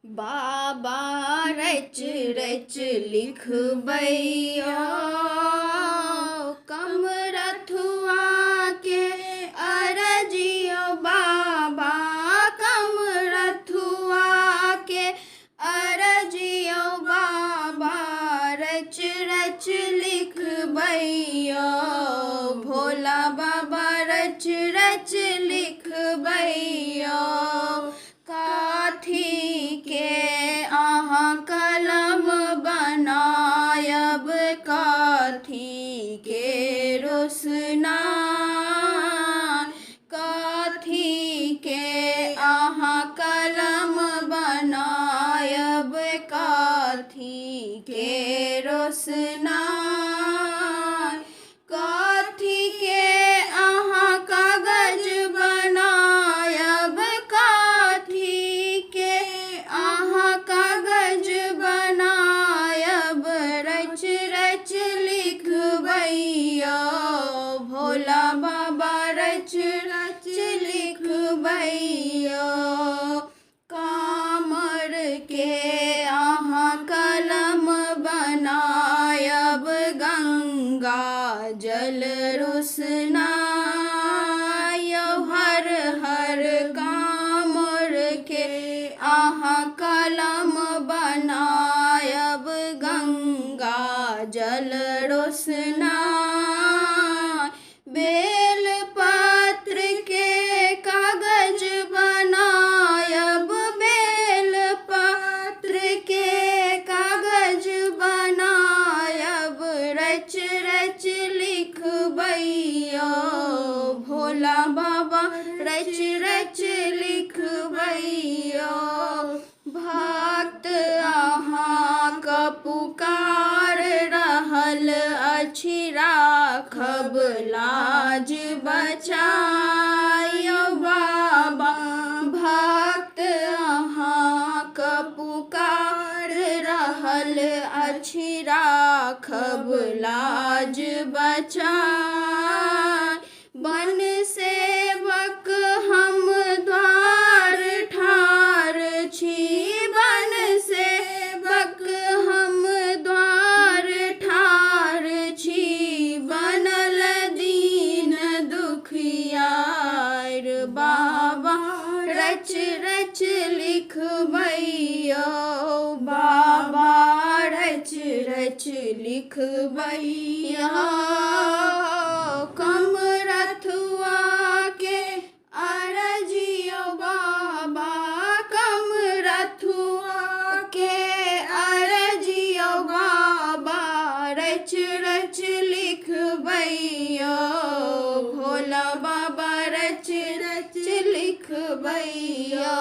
बाबा रच रच लिखबैया कमरथुआ के अरजियो बाबा कमरथुआ के अरजियो बाबा रच रच लिखबैया भोला बाबा रच रच लिखबैया काथी के अहाँ कलम बनायब काथी के रोशना काथी के अहाँ कलम बनायब काथी के रोशना काथी के अहाँ कागज बनायब काथी के अहाँ कागज बनायब रच रच लिखबैया भोला बाबा रच रच लिखबैया कामर के अहाँ कलम बनायब गंगा जल रोशना हर हर कामर के अहाँ कलम बनायब गंगा जल रोशना बेल पत्र के कागज बनायब बेल पत्र के कागज बनायब रच रच लिखबैया भोला बाबा रच रच लिखबैया भक्त अहाँके पुकार रहल अछि राखब लाज बचायो बाबा भक्त अहाँके पुकार रहल अछि राखब लाज बचाय बन सेवक हम द्वार ठाढ़ छी बन सेवक हम द्वार ठाढ़ छी बनल दीन दुखियार बाबा रच रच लिखबैया बाबा रच रच लिखबैया कमरथुआ के अरजियो बाबा कमरथुआ के अरजियो बाबा रच रच लिखबैया भोला बाबा रच रच लिखबैया।